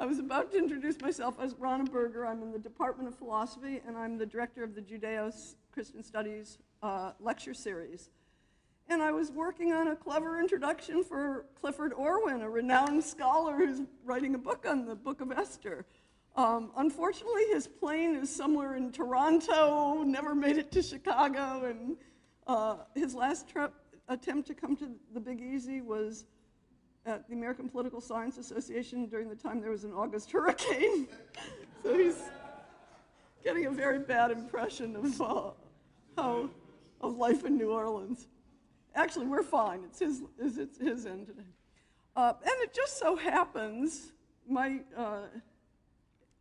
was about to introduce myself as Ronna Berger. I'm in the Department of Philosophy, and I'm the director of the Judeo-Christian Studies lecture series. And I was working on a clever introduction for Clifford Orwin, a renowned scholar who's writing a book on the Book of Esther. Unfortunately, his plane is somewhere in Toronto, never made it to Chicago, and his last attempt to come to the Big Easy was at the American Political Science Association during the time there was an August hurricane. So he's getting a very bad impression of life in New Orleans. Actually, we're fine. It's his end today. And it just so happens, my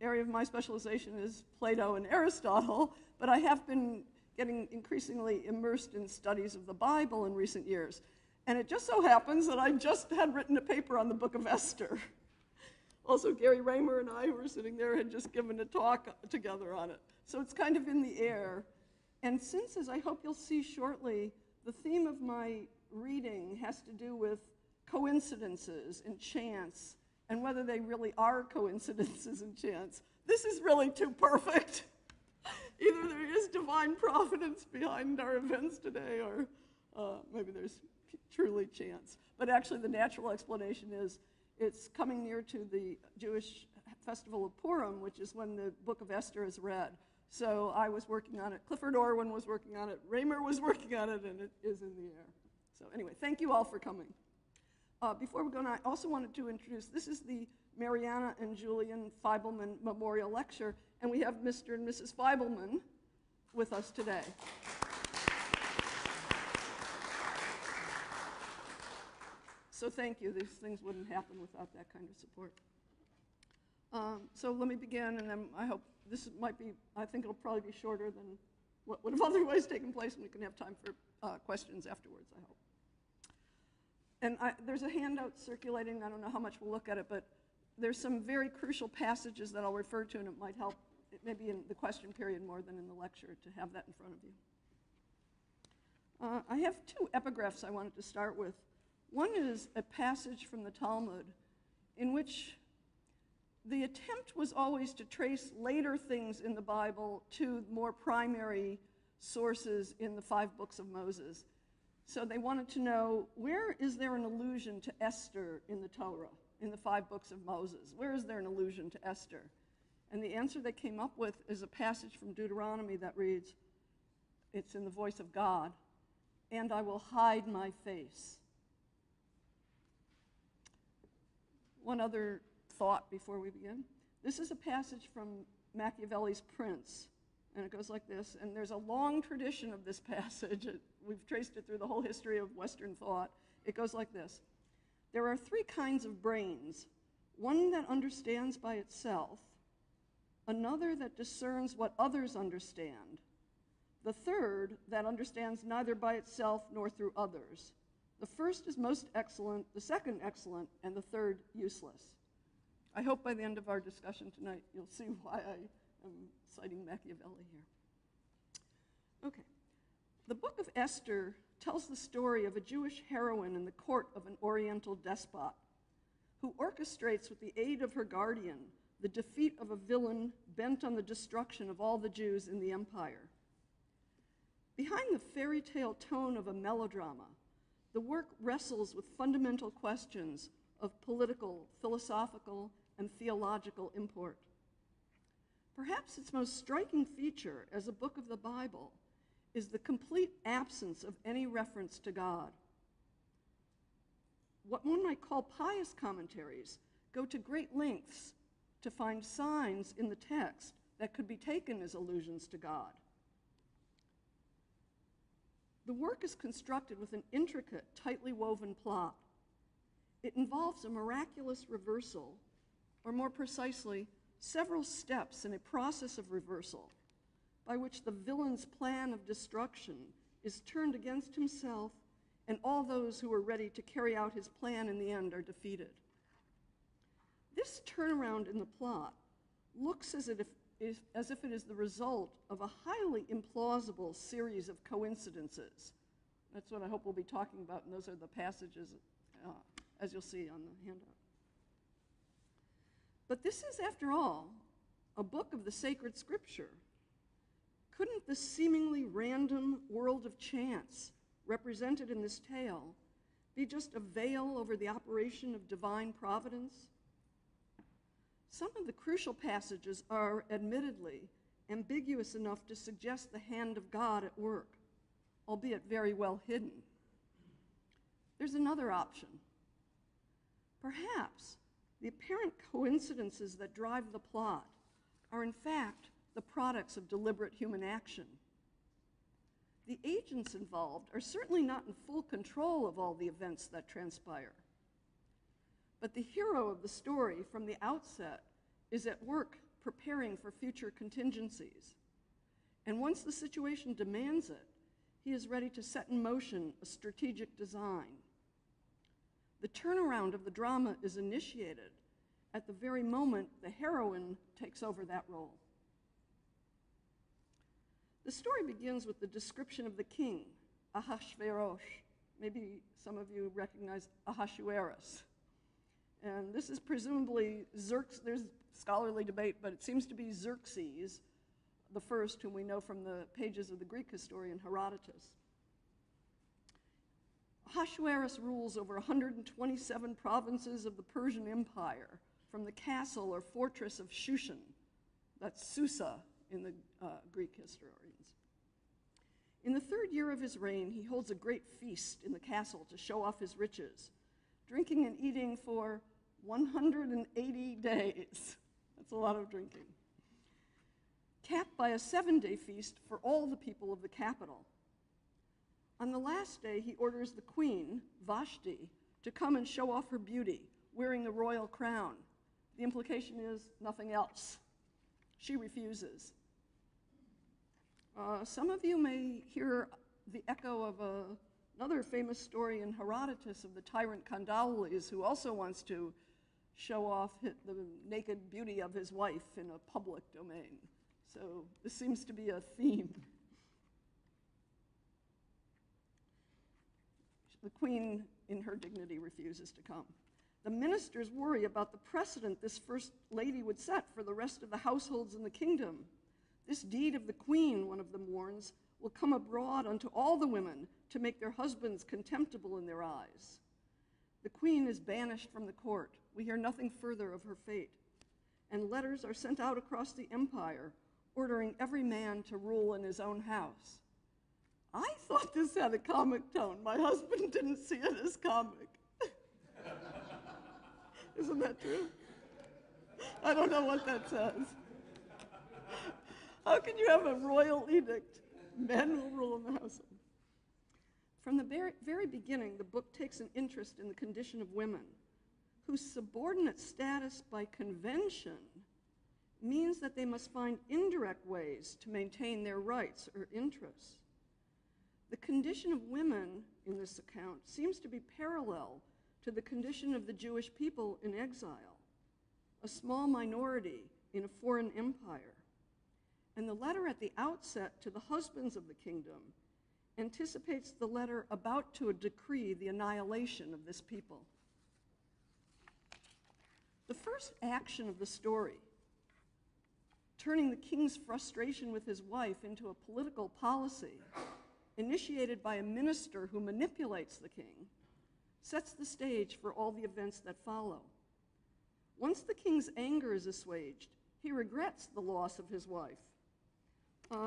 area of my specialization is Plato and Aristotle, but I have been getting increasingly immersed in studies of the Bible in recent years. And it just so happens that I just had written a paper on the Book of Esther. Also, Gary Raymer and I, who were sitting there, had just given a talk together on it. So it's kind of in the air. And since, as I hope you'll see shortly, the theme of my reading has to do with coincidences and chance, and whether they really are coincidences and chance, this is really too perfect. Either there is divine providence behind our events today, or maybe there's truly chance. But actually the natural explanation is it's coming near to the Jewish festival of Purim, which is when the Book of Esther is read. So I was working on it, Clifford Orwin was working on it, Raymer was working on it, and it is in the air. So anyway, thank you all for coming. Before we go on, I also wanted to introduce, this is the Mariana and Julian Feibelman Memorial Lecture, and we have Mr. and Mrs. Feibelman with us today. So thank you. These things wouldn't happen without that kind of support. So let me begin, and then I hope this might be, I think it'll probably be shorter than what would have otherwise taken place, and we can have time for questions afterwards, I hope. And there's a handout circulating. I don't know how much we'll look at it, but there's some very crucial passages that I'll refer to, and it might help, maybe in the question period more than in the lecture, to have that in front of you. I have two epigraphs I wanted to start with. One is a passage from the Talmud in which the attempt was always to trace later things in the Bible to more primary sources in the 5 books of Moses. So they wanted to know, where is there an allusion to Esther in the Torah, in the 5 books of Moses? Where is there an allusion to Esther? And the answer they came up with is a passage from Deuteronomy that reads, it's in the voice of God, "And I will hide my face." One other thought before we begin. This is a passage from Machiavelli's Prince, and it goes like this, and there's a long tradition of this passage. We've traced it through the whole history of Western thought. It goes like this. There are 3 kinds of brains, one that understands by itself, another that discerns what others understand, the third that understands neither by itself nor through others. The first is most excellent, the second excellent, and the third useless. I hope by the end of our discussion tonight you'll see why I am citing Machiavelli here. Okay. The Book of Esther tells the story of a Jewish heroine in the court of an Oriental despot who orchestrates with the aid of her guardian the defeat of a villain bent on the destruction of all the Jews in the empire. Behind the fairy tale tone of a melodrama, the work wrestles with fundamental questions of political, philosophical, and theological import. Perhaps its most striking feature as a book of the Bible is the complete absence of any reference to God. What one might call pious commentaries go to great lengths to find signs in the text that could be taken as allusions to God. The work is constructed with an intricate, tightly woven plot. It involves a miraculous reversal, or more precisely, several steps in a process of reversal by which the villain's plan of destruction is turned against himself, and all those who are ready to carry out his plan in the end are defeated. This turnaround in the plot looks as if it is the result of a highly implausible series of coincidences. That's what I hope we'll be talking about, and those are the passages, as you'll see on the handout. But this is, after all, a book of the sacred scripture. Couldn't the seemingly random world of chance represented in this tale be just a veil over the operation of divine providence? Some of the crucial passages are admittedly ambiguous enough to suggest the hand of God at work, albeit very well hidden. There's another option. Perhaps the apparent coincidences that drive the plot are in fact the products of deliberate human action. The agents involved are certainly not in full control of all the events that transpire. But the hero of the story from the outset is at work preparing for future contingencies. And once the situation demands it, he is ready to set in motion a strategic design. The turnaround of the drama is initiated at the very moment the heroine takes over that role. The story begins with the description of the king, Ahasuerus. Maybe some of you recognize Ahasuerus. And this is presumably Xerxes. There's scholarly debate, but it seems to be Xerxes the first, whom we know from the pages of the Greek historian Herodotus. Ahasuerus rules over 127 provinces of the Persian Empire, from the castle or fortress of Shushan, that's Susa in the Greek historians. In the 3rd year of his reign, he holds a great feast in the castle to show off his riches, drinking and eating for 180 days. That's a lot of drinking. Capped by a 7-day feast for all the people of the capital. On the last day, he orders the queen, Vashti, to come and show off her beauty, wearing the royal crown. The implication is nothing else. She refuses. Some of you may hear the echo of another famous story in Herodotus of the tyrant Candaules, who also wants to show off the naked beauty of his wife in a public domain. So this seems to be a theme. The queen, in her dignity, refuses to come. The ministers worry about the precedent this first lady would set for the rest of the households in the kingdom. This deed of the queen, one of them warns, will come abroad unto all the women to make their husbands contemptible in their eyes. The queen is banished from the court. We hear nothing further of her fate. And letters are sent out across the empire, ordering every man to rule in his own house. I thought this had a comic tone. My husband didn't see it as comic. Isn't that true? I don't know what that says. How can you have a royal edict? Men will rule in the household. From the very beginning, the book takes an interest in the condition of women, whose subordinate status by convention means that they must find indirect ways to maintain their rights or interests. The condition of women in this account seems to be parallel to the condition of the Jewish people in exile, a small minority in a foreign empire. And the letter at the outset to the husbands of the kingdom anticipates the letter about to decree the annihilation of this people. The first action of the story, turning the king's frustration with his wife into a political policy initiated by a minister who manipulates the king, sets the stage for all the events that follow. Once the king's anger is assuaged, he regrets the loss of his wife.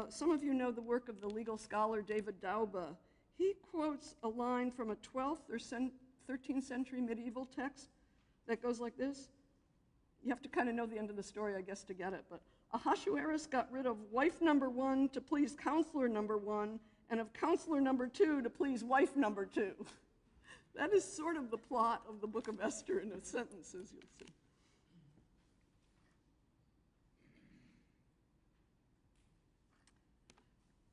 Some of you know the work of the legal scholar David Dauba. He quotes a line from a 12th or 13th century medieval text that goes like this. You have to kind of know the end of the story, I guess, to get it. But Ahasuerus got rid of wife number 1 to please counselor number 1, and of counselor number 2 to please wife number 2. That is sort of the plot of the book of Esther in a sentence, as you'll see.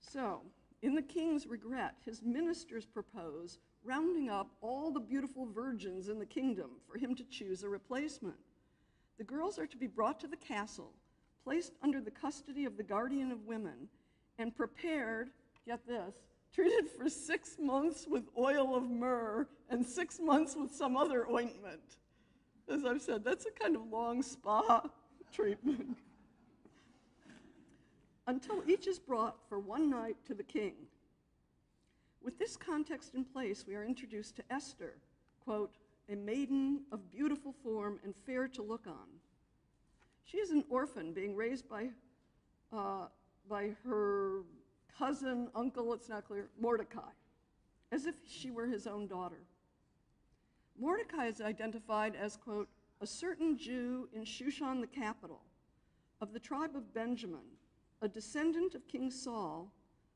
So, in the king's regret, his ministers propose rounding up all the beautiful virgins in the kingdom for him to choose a replacement. The girls are to be brought to the castle, placed under the custody of the guardian of women, and prepared, get this, treated for 6 months with oil of myrrh and 6 months with some other ointment. As I've said, that's a kind of long spa treatment. Until each is brought for one night to the king. With this context in place, we are introduced to Esther, quote, a maiden of beautiful form and fair to look on. She is an orphan being raised by her cousin, uncle, it's not clear, Mordecai, as if she were his own daughter. Mordecai is identified as, quote, a certain Jew in Shushan the capital, of the tribe of Benjamin, a descendant of King Saul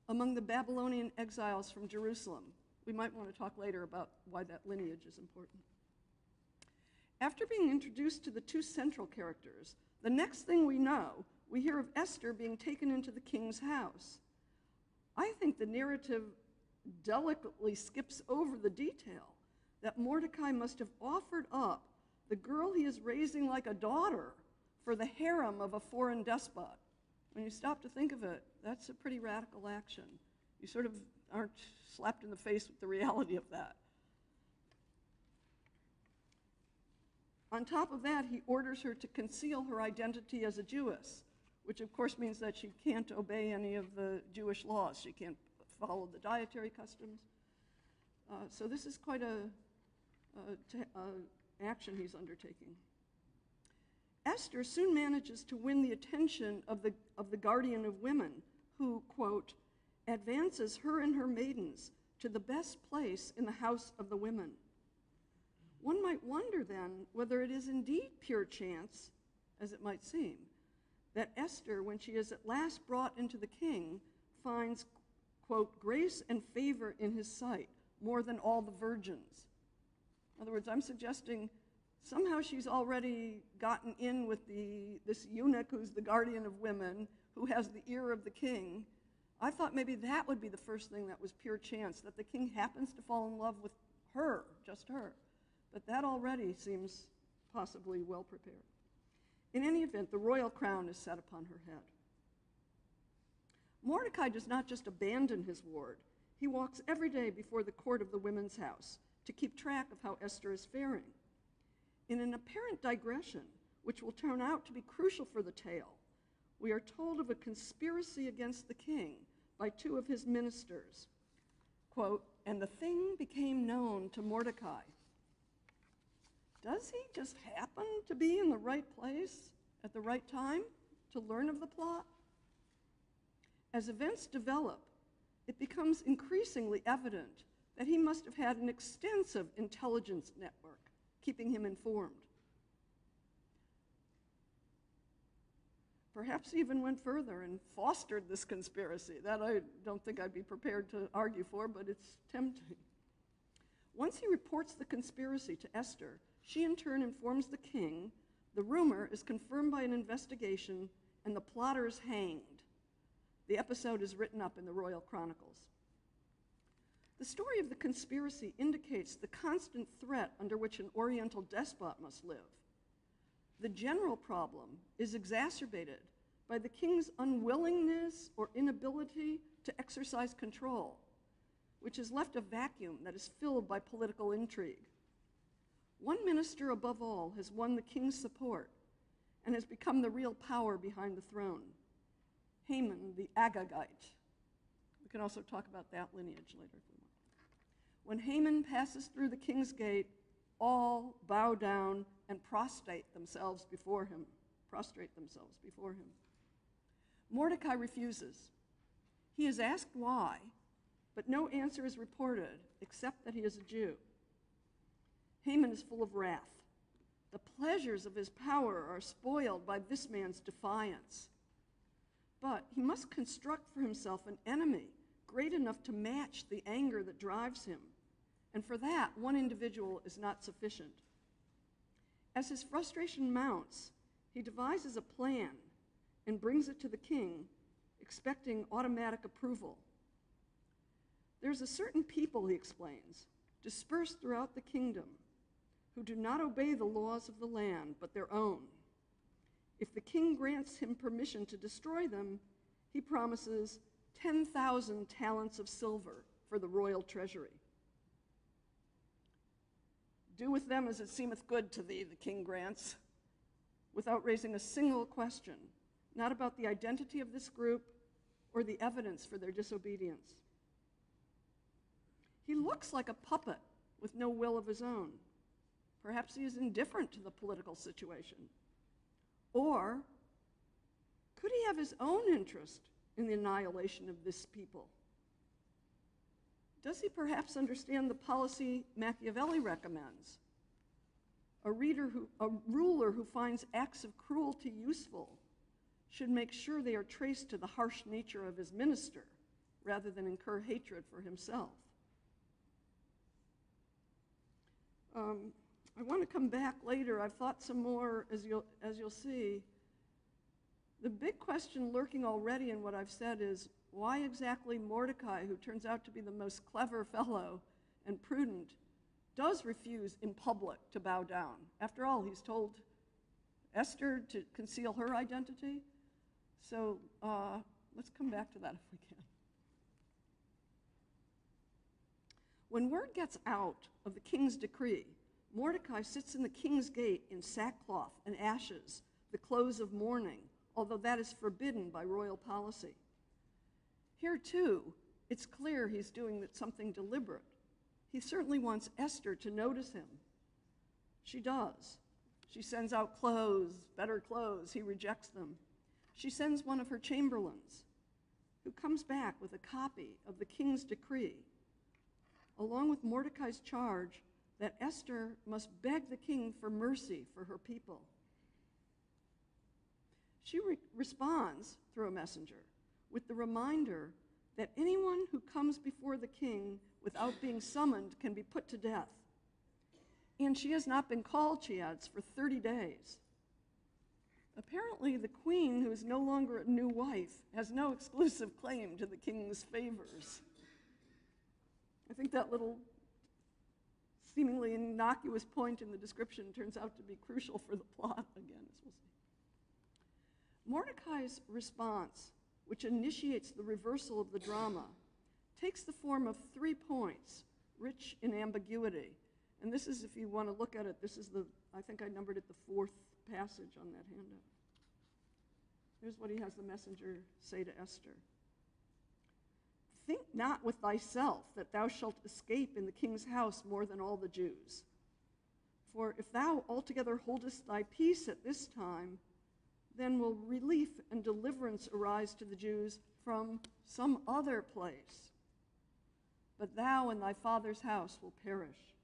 among the Babylonian exiles from Jerusalem. We might want to talk later about why that lineage is important. After being introduced to the two central characters, the next thing we know, we hear of Esther being taken into the king's house. I think the narrative delicately skips over the detail that Mordecai must have offered up the girl he is raising like a daughter for the harem of a foreign despot. When you stop to think of it, that's a pretty radical action. You sort of aren't slapped in the face with the reality of that. On top of that, he orders her to conceal her identity as a Jewess, which of course means that she can't obey any of the Jewish laws. She can't follow the dietary customs. So this is quite a action he's undertaking. Esther soon manages to win the attention of the guardian of women, who, quote, advances her and her maidens to the best place in the house of the women. One might wonder then whether it is indeed pure chance, as it might seem, that Esther, when she is at last brought into the king, finds, quote, grace and favor in his sight more than all the virgins. In other words, I'm suggesting somehow she's already gotten in with this eunuch who's the guardian of women, who has the ear of the king. I thought maybe that would be the first thing that was pure chance, that the king happens to fall in love with her, just her. But that already seems possibly well prepared. In any event, the royal crown is set upon her head. Mordecai does not just abandon his ward. He walks every day before the court of the women's house to keep track of how Esther is faring. In an apparent digression, which will turn out to be crucial for the tale, we are told of a conspiracy against the king by two of his ministers. Quote, and the thing became known to Mordecai. Does he just happen to be in the right place at the right time to learn of the plot? As events develop, it becomes increasingly evident that he must have had an extensive intelligence network keeping him informed. Perhaps he even went further and fostered this conspiracy. That I don't think I'd be prepared to argue for, but it's tempting. Once he reports the conspiracy to Esther, she in turn informs the king, the rumor is confirmed by an investigation, and the plotter is hanged. The episode is written up in the Royal Chronicles. The story of the conspiracy indicates the constant threat under which an Oriental despot must live. The general problem is exacerbated by the king's unwillingness or inability to exercise control, which has left a vacuum that is filled by political intrigue. One minister above all has won the king's support and has become the real power behind the throne, Haman the Agagite. We can also talk about that lineage later if we want. When Haman passes through the king's gate, all bow down and prostrate themselves before him. Mordecai refuses. He is asked why, but no answer is reported except that he is a Jew. Haman is full of wrath. The pleasures of his power are spoiled by this man's defiance. But he must construct for himself an enemy great enough to match the anger that drives him. And for that, one individual is not sufficient. As his frustration mounts, he devises a plan and brings it to the king, expecting automatic approval. There's a certain people, he explains, dispersed throughout the kingdom, who do not obey the laws of the land, but their own. If the king grants him permission to destroy them, he promises 10,000 talents of silver for the royal treasury. "Do with them as it seemeth good to thee," the king grants, without raising a single question, not about the identity of this group or the evidence for their disobedience. He looks like a puppet with no will of his own. Perhaps he is indifferent to the political situation. Or could he have his own interest in the annihilation of this people? Does he perhaps understand the policy Machiavelli recommends? A ruler who finds acts of cruelty useful should make sure they are traced to the harsh nature of his minister rather than incur hatred for himself. I want to come back later. I've thought some more, as you'll see. The big question lurking already in what I've said is, why exactly Mordecai, who turns out to be the most clever fellow and prudent, does refuse in public to bow down? After all, he's told Esther to conceal her identity. So let's come back to that if we can. When word gets out of the king's decree, Mordecai sits in the king's gate in sackcloth and ashes, the clothes of mourning, although that is forbidden by royal policy. Here, too, it's clear he's doing something deliberate. He certainly wants Esther to notice him. She does. She sends out clothes, better clothes. He rejects them. She sends one of her chamberlains, who comes back with a copy of the king's decree, along with Mordecai's charge that Esther must beg the king for mercy for her people. She responds through a messenger with the reminder that anyone who comes before the king without being summoned can be put to death. And she has not been called, she adds, for 30 days. Apparently, the queen, who is no longer a new wife, has no exclusive claim to the king's favors. I think that little seemingly innocuous point in the description turns out to be crucial for the plot, again, as we'll see. Mordecai's response, which initiates the reversal of the drama, takes the form of 3 points, rich in ambiguity. And this is, if you want to look at it, this is I think I numbered it the 4th passage on that handout. Here's what he has the messenger say to Esther. "Think not with thyself that thou shalt escape in the king's house more than all the Jews. For if thou altogether holdest thy peace at this time, then will relief and deliverance arise to the Jews from some other place. But thou and thy father's house will perish.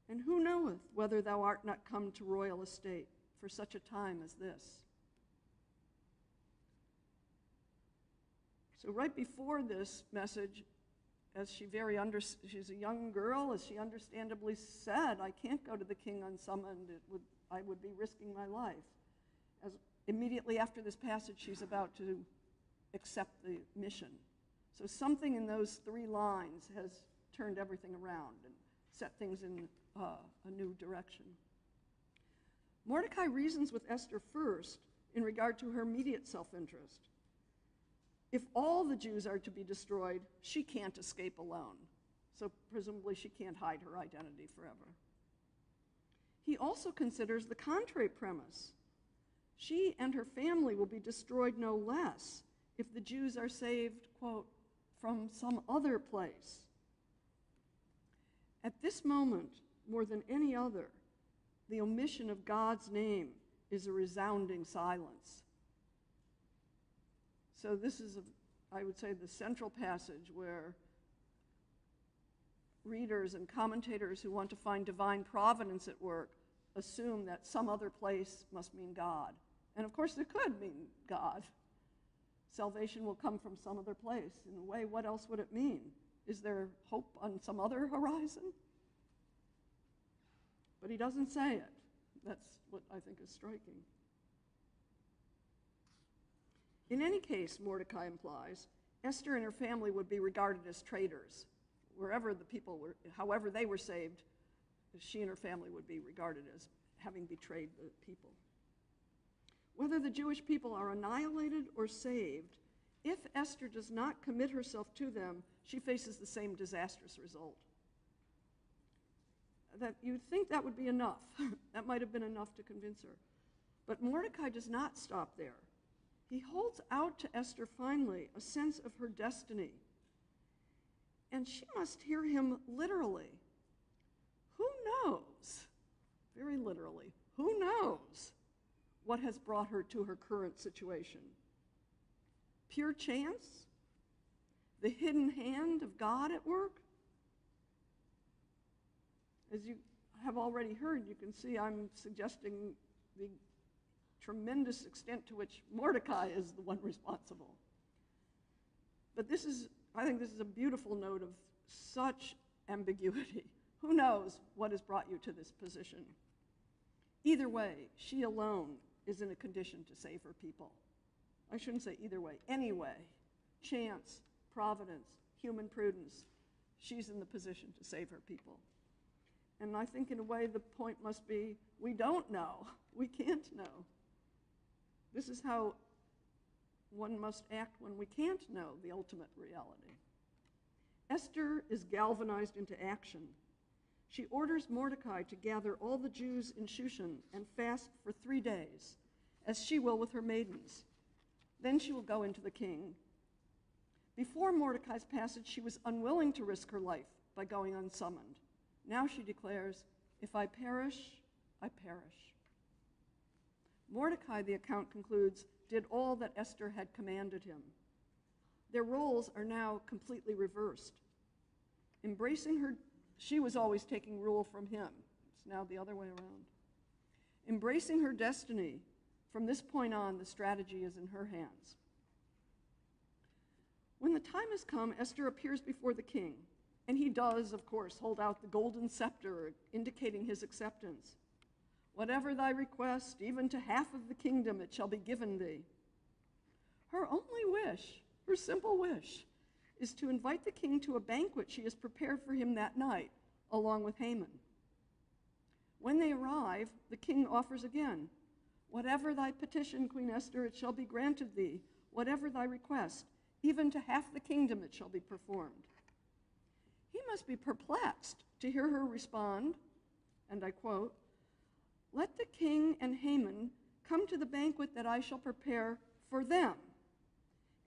And who knoweth whether thou art not come to royal estate for such a time as this?" So right before this message, as she's a young girl, as she understandably said, "I can't go to the king unsummoned. I would be risking my life." As immediately after this passage, she's about to accept the mission. So something in those 3 lines has turned everything around and set things in a new direction. Mordecai reasons with Esther first in regard to her immediate self-interest. If all the Jews are to be destroyed, she can't escape alone. So presumably she can't hide her identity forever. He also considers the contrary premise. She and her family will be destroyed no less if the Jews are saved, quote, from some other place. At this moment, more than any other, the omission of God's name is a resounding silence. So this is, I would say, the central passage where readers and commentators who want to find divine providence at work assume that some other place must mean God. And of course it could mean God. Salvation will come from some other place. In a way, what else would it mean? Is there hope on some other horizon? But he doesn't say it. That's what I think is striking. In any case, Mordecai implies, Esther and her family would be regarded as traitors. Wherever the people were, however they were saved, she and her family would be regarded as having betrayed the people. Whether the Jewish people are annihilated or saved, if Esther does not commit herself to them, she faces the same disastrous result. that you'd think that would be enough. That might have been enough to convince her. But Mordecai does not stop there. He holds out to Esther finally a sense of her destiny. And she must hear him literally. Who knows, very literally, who knows what has brought her to her current situation? Pure chance? The hidden hand of God at work? As you have already heard, you can see I'm suggesting the tremendous extent to which Mordecai is the one responsible. But I think this is a beautiful note of such ambiguity. Who knows what has brought you to this position? Either way, she alone is in a condition to save her people. I shouldn't say either way, any way. Chance, providence, human prudence, she's in the position to save her people. And I think in a way the point must be, we don't know. We can't know. This is how one must act when we can't know the ultimate reality. Esther is galvanized into action. She orders Mordecai to gather all the Jews in Shushan and fast for 3 days, as she will with her maidens. Then she will go into the king. Before Mordecai's passage, she was unwilling to risk her life by going unsummoned. Now she declares, if I perish, I perish. Mordecai, the account concludes, did all that Esther had commanded him. Their roles are now completely reversed. Embracing her, she was always taking rule from him. It's now the other way around. Embracing her destiny, from this point on, the strategy is in her hands. When the time has come, Esther appears before the king, and he does, of course, hold out the golden scepter, indicating his acceptance. Whatever thy request, even to half of the kingdom, it shall be given thee. Her only wish, her simple wish, is to invite the king to a banquet she has prepared for him that night, along with Haman. When they arrive, the king offers again, whatever thy petition, Queen Esther, it shall be granted thee. Whatever thy request, even to half the kingdom it shall be performed. He must be perplexed to hear her respond, and I quote, let the king and Haman come to the banquet that I shall prepare for them,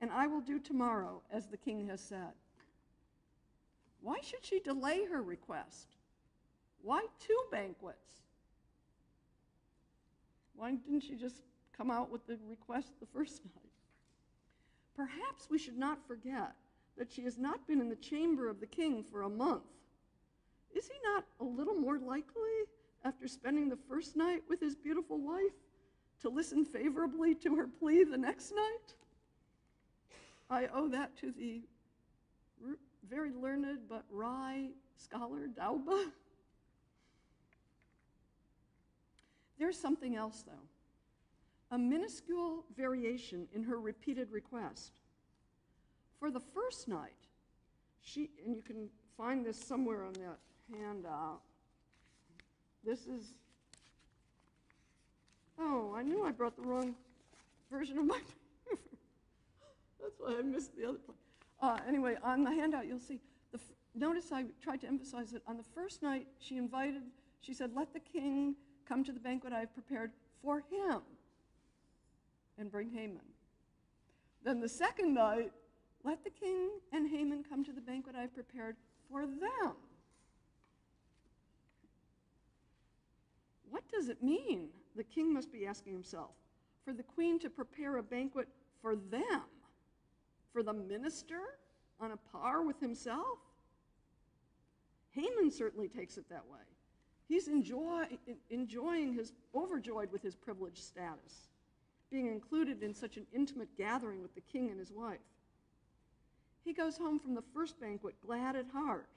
and I will do tomorrow as the king has said. Why should she delay her request? Why 2 banquets? Why didn't she just come out with the request the first night? Perhaps we should not forget that she has not been in the chamber of the king for a month. Is he not a little more likely, after spending the first night with his beautiful wife, to listen favorably to her plea the next night? I owe that to the very learned but wry scholar Dauba. There's something else, though. A minuscule variation in her repeated request. For the first night, and you can find this somewhere on that handout. This is, oh, I knew I brought the wrong version of my paper. That's why I missed the other part. Anyway, on the handout, you'll see, notice I tried to emphasize that on the first night, she said, let the king come to the banquet I have prepared for him, and bring Haman. Then the second night, let the king and Haman come to the banquet I have prepared for them. What does it mean? The king must be asking himself. For the queen to prepare a banquet for them? For the minister on a par with himself? Haman certainly takes it that way. He's overjoyed with his privileged status, being included in such an intimate gathering with the king and his wife. He goes home from the first banquet glad at heart,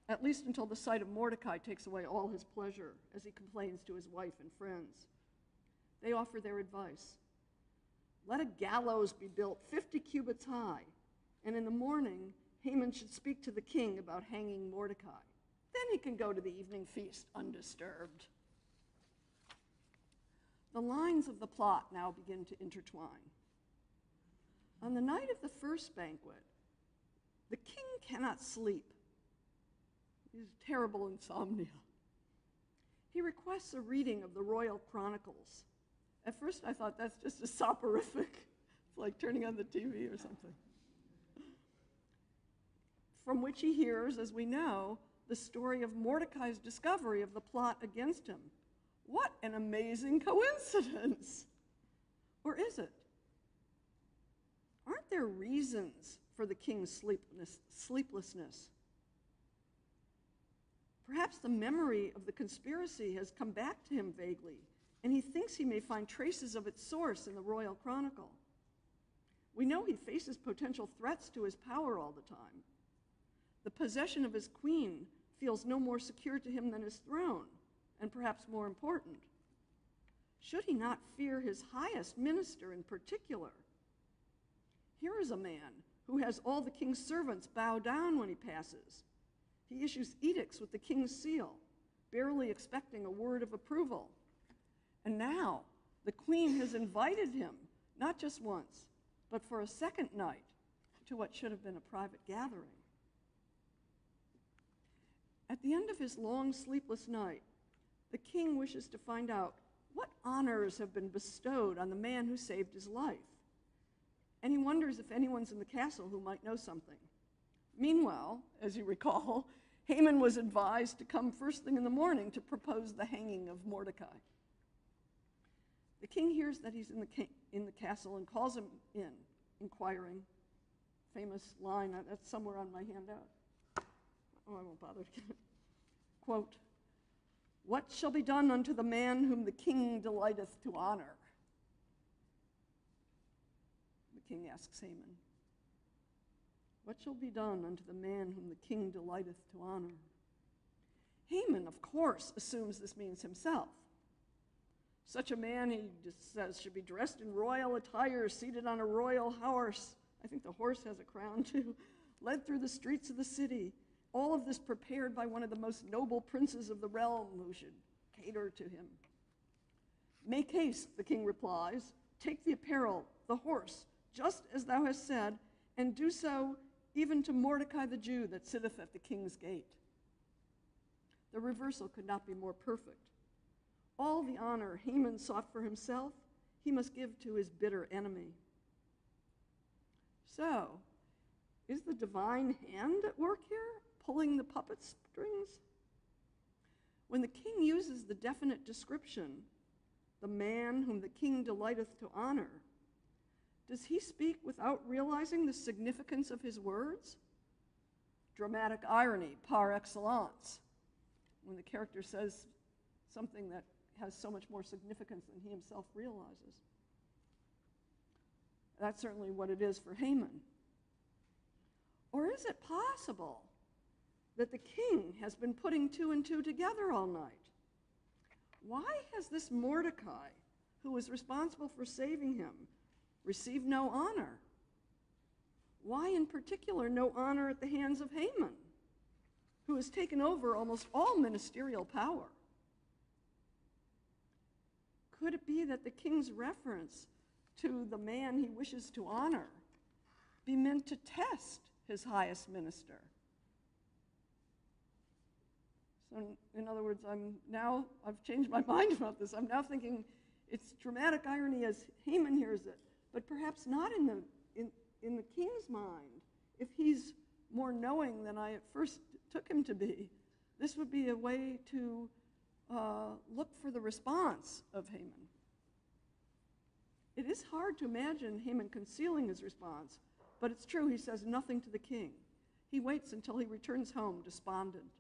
at least until the sight of Mordecai takes away all his pleasure as he complains to his wife and friends. They offer their advice. Let a gallows be built 50 cubits high, and in the morning Haman should speak to the king about hanging Mordecai. Then he can go to the evening feast undisturbed. The lines of the plot now begin to intertwine. On the night of the first banquet, the king cannot sleep. He has terrible insomnia. He requests a reading of the royal chronicles. At first I thought that's just a soporific. It's like turning on the TV or something. From which he hears, as we know, the story of Mordecai's discovery of the plot against him. What an amazing coincidence! Or is it? Aren't there reasons for the king's sleeplessness? Perhaps the memory of the conspiracy has come back to him vaguely, and he thinks he may find traces of its source in the royal chronicle. We know he faces potential threats to his power all the time. The possession of his queen feels no more secure to him than his throne, and perhaps more important. Should he not fear his highest minister in particular? Here is a man who has all the king's servants bow down when he passes. He issues edicts with the king's seal, barely expecting a word of approval. And now the queen has invited him, not just once, but for a second night, to what should have been a private gathering. At the end of his long, sleepless night, the king wishes to find out what honors have been bestowed on the man who saved his life. And he wonders if anyone's in the castle who might know something. Meanwhile, as you recall, Haman was advised to come first thing in the morning to propose the hanging of Mordecai. The king hears that he's in the castle and calls him in, inquiring. Famous line, that's somewhere on my handout. Oh, I won't bother to get it. Quote, "What shall be done unto the man whom the king delighteth to honor?" The king asks Haman, "What shall be done unto the man whom the king delighteth to honor?" Haman, of course, assumes this means himself. Such a man, he just says, should be dressed in royal attire, seated on a royal horse. I think the horse has a crown too. Led through the streets of the city. All of this prepared by one of the most noble princes of the realm who should cater to him. "Make haste," the king replies. "Take the apparel, the horse, just as thou hast said, and do so even to Mordecai the Jew that sitteth at the king's gate." The reversal could not be more perfect. All the honor Haman sought for himself, he must give to his bitter enemy. So, is the divine hand at work here, pulling the puppet strings? When the king uses the definite description, "the man whom the king delighteth to honor," does he speak without realizing the significance of his words? Dramatic irony par excellence, when the character says something that has so much more significance than he himself realizes. That's certainly what it is for Haman. Or is it possible that the king has been putting two and two together all night? Why has this Mordecai, who was responsible for saving him, received no honor? Why, in particular, no honor at the hands of Haman, who has taken over almost all ministerial power? Could it be that the king's reference to the man he wishes to honor be meant to test his highest minister? So, in other words, I've changed my mind about this. I'm now thinking it's dramatic irony as Haman hears it, but perhaps not in the king's mind. If he's more knowing than I at first took him to be, this would be a way to look for the response of Haman. It is hard to imagine Haman concealing his response, but it's true, he says nothing to the king. He waits until he returns home despondent.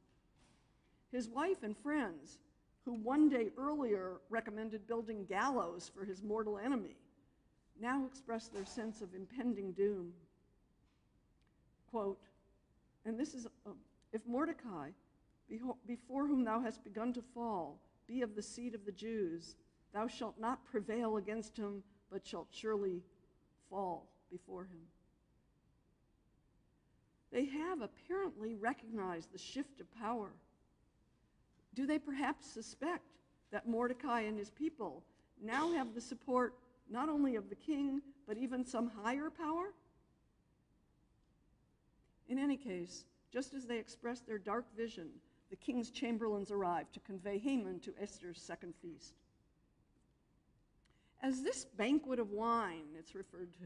His wife and friends, who one day earlier recommended building gallows for his mortal enemy, now express their sense of impending doom. Quote, and this is, "If Mordecai, before whom thou hast begun to fall, be of the seed of the Jews, thou shalt not prevail against him, but shalt surely fall before him." They have apparently recognized the shift of power. Do they perhaps suspect that Mordecai and his people now have the support not only of the king, but even some higher power? In any case, Just as they expressed their dark vision, the king's chamberlains arrived to convey Haman to Esther's second feast. As this banquet of wine, it's referred to,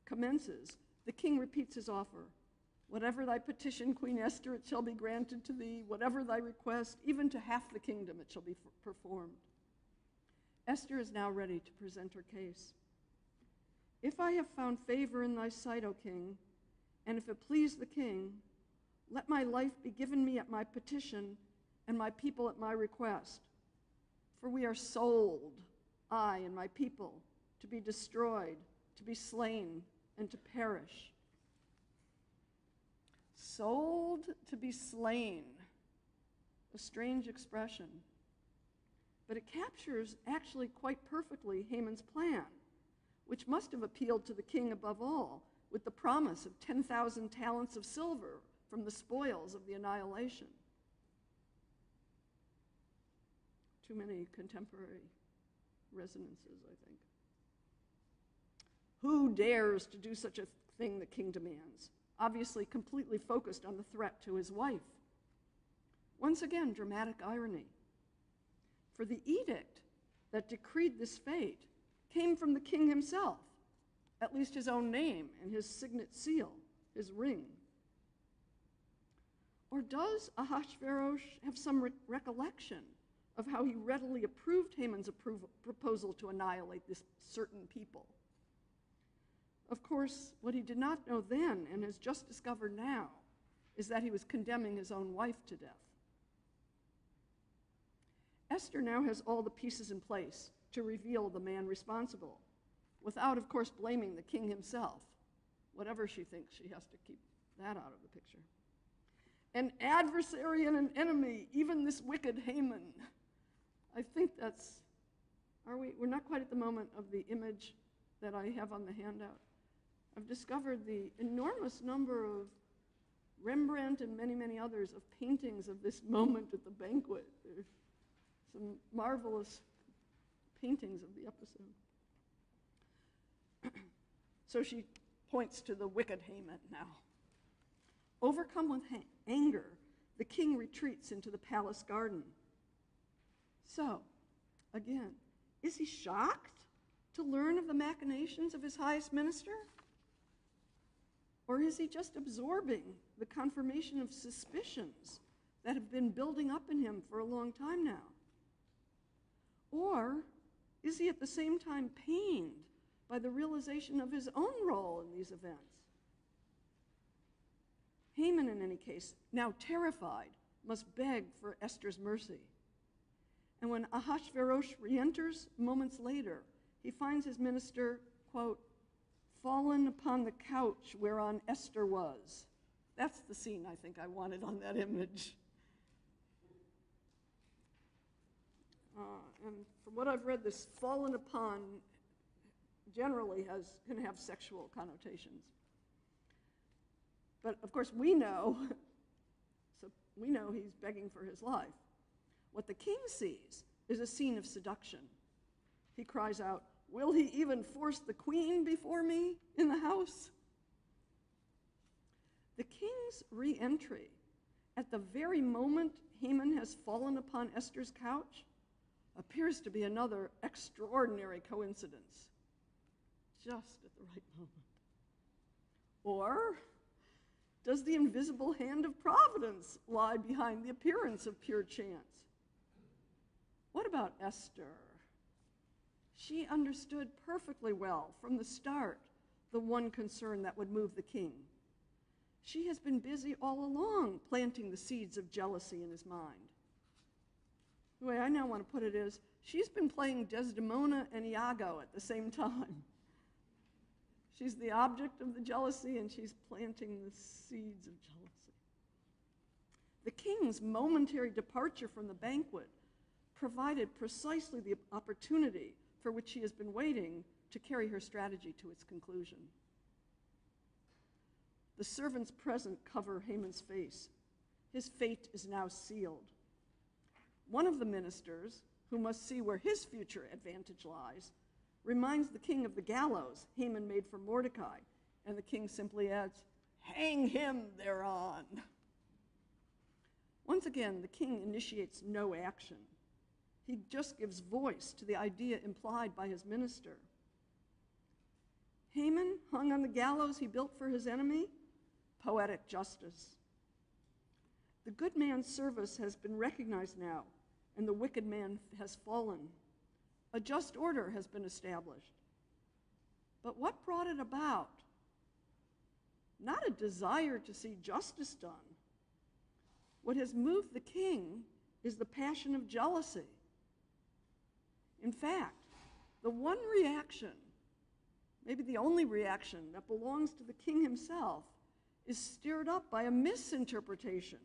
commences, the king repeats his offer. Whatever thy petition, Queen Esther, it shall be granted to thee. Whatever thy request, even to half the kingdom, it shall be performed. Esther is now ready to present her case. If I have found favor in thy sight, O king, and if it please the king, let my life be given me at my petition, and my people at my request. For we are sold, I and my people, to be destroyed, to be slain, and to perish. Sold to be slain. A strange expression. But it captures actually quite perfectly Haman's plan, which must have appealed to the king above all, with the promise of 10,000 talents of silver from the spoils of the annihilation. Too many contemporary resonances, I think. Who dares to do such a thing, the king demands, obviously completely focused on the threat to his wife. Once again, dramatic irony. For the edict that decreed this fate came from the king himself, at least his own name and his signet seal, his ring. Or does Ahasuerus have some recollection of how he readily approved Haman's proposal to annihilate this certain people? Of course, what he did not know then and has just discovered now is that he was condemning his own wife to death. Esther now has all the pieces in place to reveal the man responsible, without, of course, blaming the king himself. Whatever she thinks, she has to keep that out of the picture. An adversary and an enemy, even this wicked Haman. I think that's, we're not quite at the moment of the image that I have on the handout. I've discovered the enormous number of Rembrandt and many, many others of paintings of this moment at the banquet. There's some marvelous paintings of the episode. So she points to the wicked Haman now. Overcome with anger, the king retreats into the palace garden. So, again, is he shocked to learn of the machinations of his highest minister? Or is he just absorbing the confirmation of suspicions that have been building up in him for a long time now? Or is he at the same time pained by the realization of his own role in these events? Haman, in any case, now terrified, must beg for Esther's mercy. And when Ahasuerus re-enters moments later, he finds his minister, quote, fallen upon the couch whereon Esther was. That's the scene I think I wanted on that image. And from what I've read, this fallen upon generally can have sexual connotations. But of course we know he's begging for his life. What the king sees is a scene of seduction. He cries out, "Will he even force the queen before me in the house?" The king's re-entry at the very moment Haman has fallen upon Esther's couch appears to be another extraordinary coincidence, just at the right moment. Or does the invisible hand of providence lie behind the appearance of pure chance? What about Esther? She understood perfectly well from the start the one concern that would move the king. She has been busy all along planting the seeds of jealousy in his mind. The way I now want to put it is, she's been playing Desdemona and Iago at the same time. She's the object of the jealousy, and she's planting the seeds of jealousy. The king's momentary departure from the banquet provided precisely the opportunity for which she has been waiting to carry her strategy to its conclusion. The servants present cover Haman's face. His fate is now sealed. One of the ministers, who must see where his future advantage lies, reminds the king of the gallows Haman made for Mordecai, and the king simply adds, "Hang him thereon." Once again, the king initiates no action. He just gives voice to the idea implied by his minister. Haman hung on the gallows he built for his enemy? Poetic justice. The good man's service has been recognized now, and the wicked man has fallen. A just order has been established. But what brought it about? Not a desire to see justice done. What has moved the king is the passion of jealousy. In fact, the one reaction, maybe the only reaction that belongs to the king himself, is stirred up by a misinterpretation.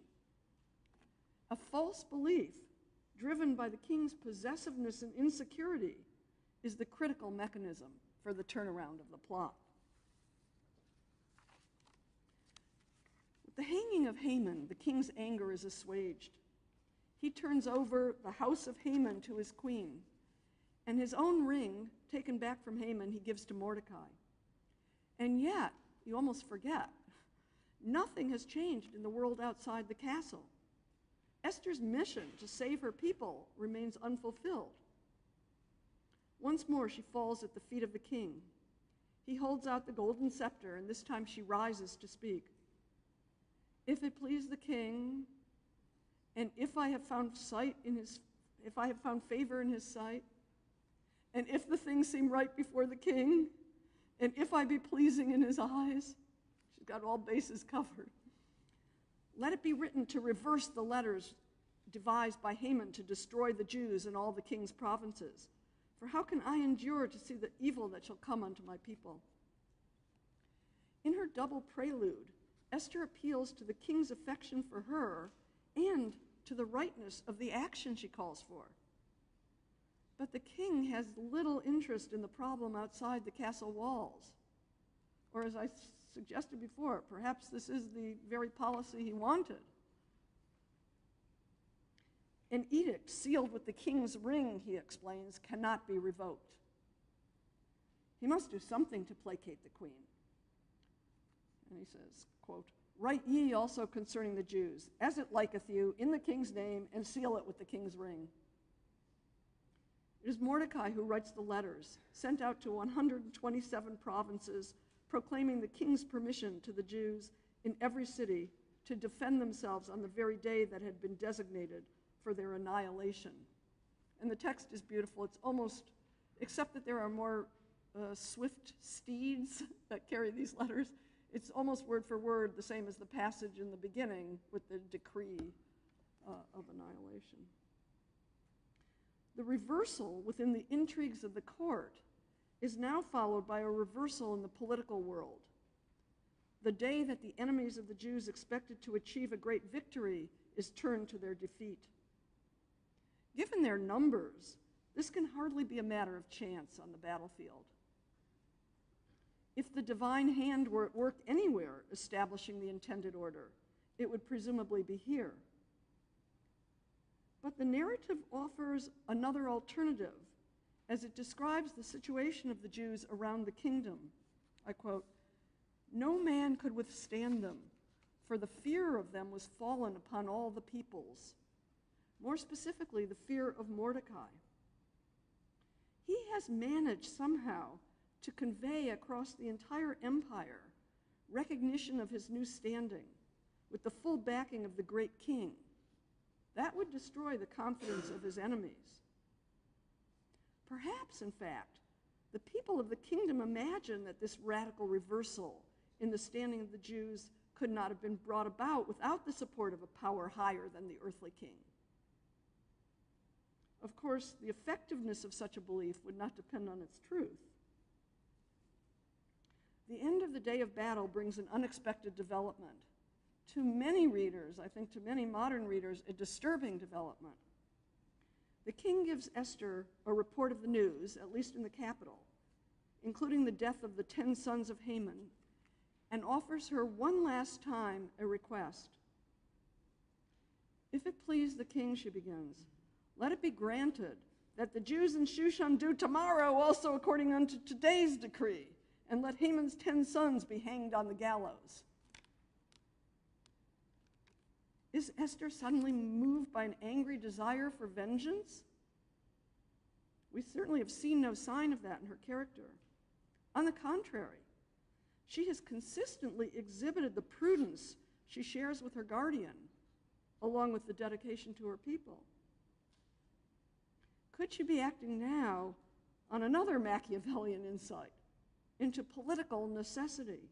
A false belief, driven by the king's possessiveness and insecurity, is the critical mechanism for the turnaround of the plot. With the hanging of Haman, the king's anger is assuaged. He turns over the house of Haman to his queen, and his own ring, taken back from Haman, he gives to Mordecai. And yet, you almost forget, nothing has changed in the world outside the castle. Esther's mission to save her people remains unfulfilled. Once more, she falls at the feet of the king. He holds out the golden scepter, and this time she rises to speak. If it please the king, and if I have found favor in his sight, and if the things seem right before the king, and if I be pleasing in his eyes, she's got all bases covered. Let it be written to reverse the letters devised by Haman to destroy the Jews in all the king's provinces. For how can I endure to see the evil that shall come unto my people? In her double prelude, Esther appeals to the king's affection for her and to the rightness of the action she calls for. But the king has little interest in the problem outside the castle walls. Or as I suggested before, perhaps this is the very policy he wanted. An edict sealed with the king's ring, he explains, cannot be revoked. He must do something to placate the queen. And he says, quote, "Write ye also concerning the Jews, as it liketh you, in the king's name, and seal it with the king's ring." It is Mordecai who writes the letters, sent out to 127 provinces, proclaiming the king's permission to the Jews in every city to defend themselves on the very day that had been designated for their annihilation. And the text is beautiful. It's almost, except that there are more swift steeds that carry these letters, it's almost word for word the same as the passage in the beginning with the decree of annihilation. The reversal within the intrigues of the court is now followed by a reversal in the political world. The day that the enemies of the Jews expected to achieve a great victory is turned to their defeat. Given their numbers, this can hardly be a matter of chance on the battlefield. If the divine hand were at work anywhere establishing the intended order, it would presumably be here. But the narrative offers another alternative as it describes the situation of the Jews around the kingdom. I quote, "No man could withstand them, for the fear of them was fallen upon all the peoples." More specifically, the fear of Mordecai. He has managed somehow to convey across the entire empire recognition of his new standing with the full backing of the great king. That would destroy the confidence of his enemies. Perhaps, in fact, the people of the kingdom imagine that this radical reversal in the standing of the Jews could not have been brought about without the support of a power higher than the earthly king. Of course, the effectiveness of such a belief would not depend on its truth. The end of the day of battle brings an unexpected development. To many readers, I think to many modern readers, a disturbing development. The king gives Esther a report of the news, at least in the capital, including the death of the 10 sons of Haman, and offers her one last time a request. "If it please the king," she begins, "let it be granted that the Jews in Shushan do tomorrow also according unto today's decree, and let Haman's 10 sons be hanged on the gallows." Is Esther suddenly moved by an angry desire for vengeance? We certainly have seen no sign of that in her character. On the contrary, she has consistently exhibited the prudence she shares with her guardian, along with the dedication to her people. Could she be acting now on another Machiavellian insight into political necessity?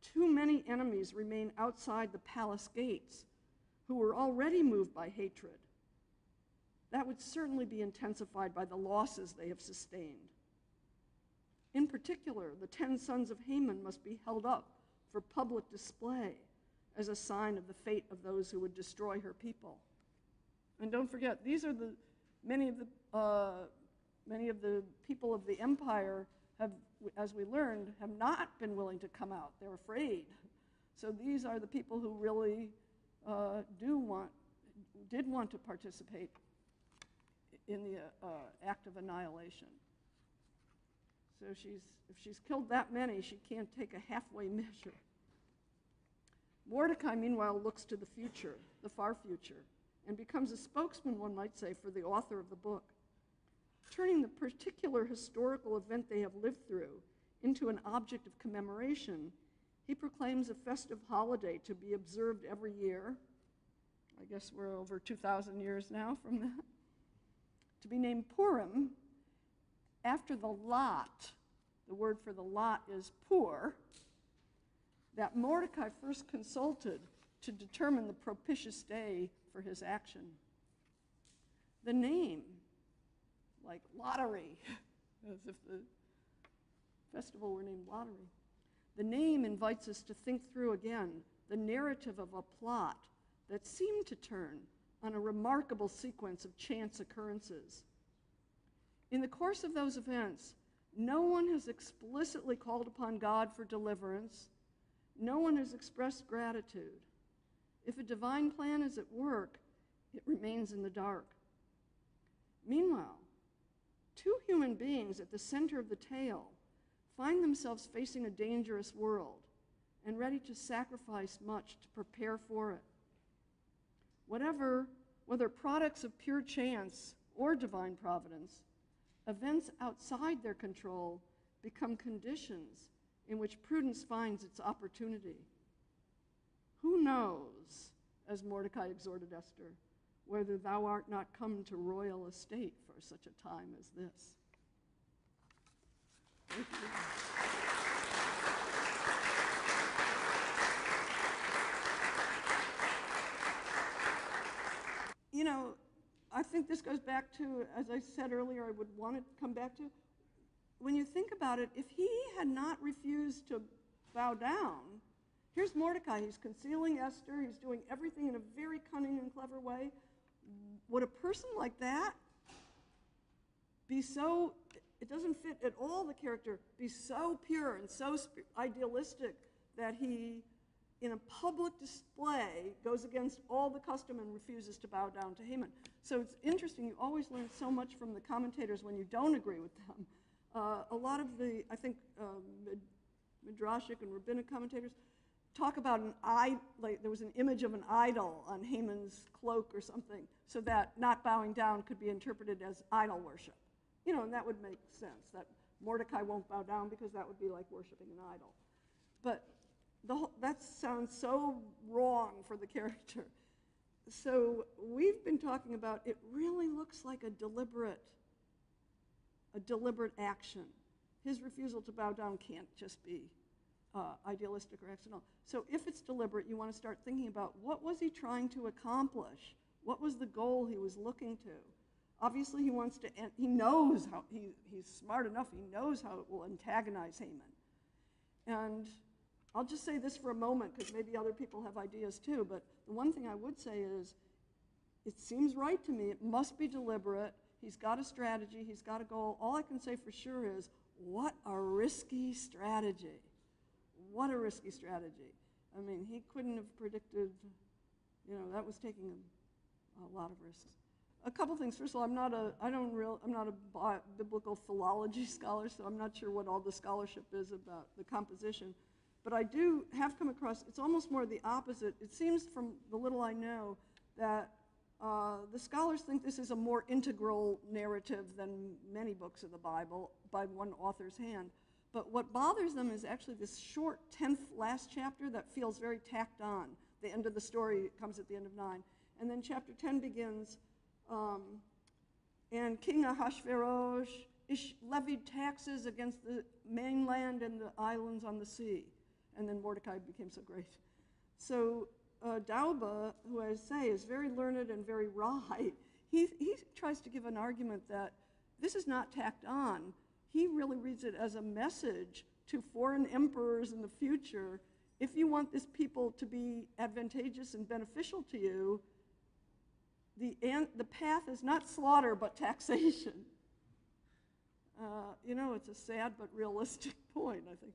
Too many enemies remain outside the palace gates who were already moved by hatred. That would certainly be intensified by the losses they have sustained. In particular, the 10 sons of Haman must be held up for public display as a sign of the fate of those who would destroy her people. And don't forget, these are many of the people of the empire have, as we learned, have not been willing to come out. They're afraid. So these are the people who really did want to participate in the act of annihilation. So if she's killed that many, she can't take a halfway measure. Mordecai, meanwhile, looks to the future, the far future, and becomes a spokesman, one might say, for the author of the book, turning the particular historical event they have lived through into an object of commemoration. He proclaims a festive holiday to be observed every year. I guess we're over 2,000 years now from that. To be named Purim, after the lot, the word for the lot is pur, that Mordecai first consulted to determine the propitious day for his action. The name, like lottery, as if the festival were named lottery. The name invites us to think through again the narrative of a plot that seemed to turn on a remarkable sequence of chance occurrences. In the course of those events, no one has explicitly called upon God for deliverance. No one has expressed gratitude. If a divine plan is at work, it remains in the dark. Meanwhile, two human beings at the center of the tale find themselves facing a dangerous world and ready to sacrifice much to prepare for it. Whether products of pure chance or divine providence, events outside their control become conditions in which prudence finds its opportunity. Who knows, as Mordecai exhorted Esther, whether thou art not come to royal estate for such a time as this? Thank you. You know, I think this goes back to, as I said earlier, I would want to come back to, when you think about it, if he had not refused to bow down, here's Mordecai, he's concealing Esther, he's doing everything in a very cunning and clever way. Would a person like that be so, it doesn't fit at all the character, be so pure and so idealistic that he, in a public display, goes against all the custom and refuses to bow down to Haman? So it's interesting, you always learn so much from the commentators when you don't agree with them. A lot of the, I think, Midrashic and rabbinic commentators talk about like there was an image of an idol on Haman's cloak or something, so that not bowing down could be interpreted as idol worship. You know, and that would make sense, that Mordecai won't bow down because that would be like worshiping an idol. But that sounds so wrong for the character. So we've been talking about, it really looks like a deliberate action. His refusal to bow down can't just be idealistic or accidental. So if it's deliberate, you want to start thinking about what was he trying to accomplish? What was the goal he was looking to? Obviously he wants to, he knows how, he's smart enough, he knows how it will antagonize Haman. And I'll just say this for a moment, because maybe other people have ideas too, but the one thing I would say is, it seems right to me, it must be deliberate, he's got a strategy, he's got a goal. All I can say for sure is, what a risky strategy. What a risky strategy. I mean, he couldn't have predicted, you know, that was taking a lot of risks. A couple things. First of all, I'm not a biblical philology scholar, so I'm not sure what all the scholarship is about the composition. But I do have come across, it's almost more the opposite. It seems from the little I know that the scholars think this is a more integral narrative than many books of the Bible by one author's hand. But what bothers them is actually this short 10th last chapter that feels very tacked on. The end of the story comes at the end of 9. And then chapter 10 begins, and King Ahasuerus levied taxes against the mainland and the islands on the sea. And then Mordecai became so great. So Dauba, who I say is very learned and very wry, he tries to give an argument that this is not tacked on. He really reads it as a message to foreign emperors in the future. If you want this people to be advantageous and beneficial to you, the path is not slaughter but taxation. It's a sad but realistic point, I think.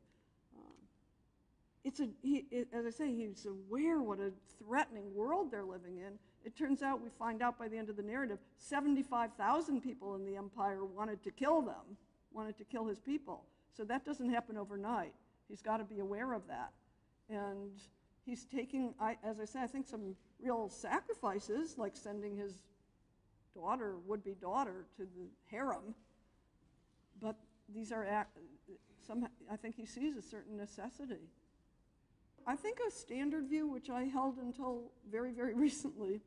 As I say, he's aware what a threatening world they're living in. It turns out, we find out by the end of the narrative, 75,000 people in the empire wanted to kill them, wanted to kill his people. So that doesn't happen overnight. He's got to be aware of that. And he's taking, as I say, I think some real sacrifices, like sending his daughter, would-be daughter, to the harem. But these are, I think he sees a certain necessity. I think a standard view, which I held until very, very recently,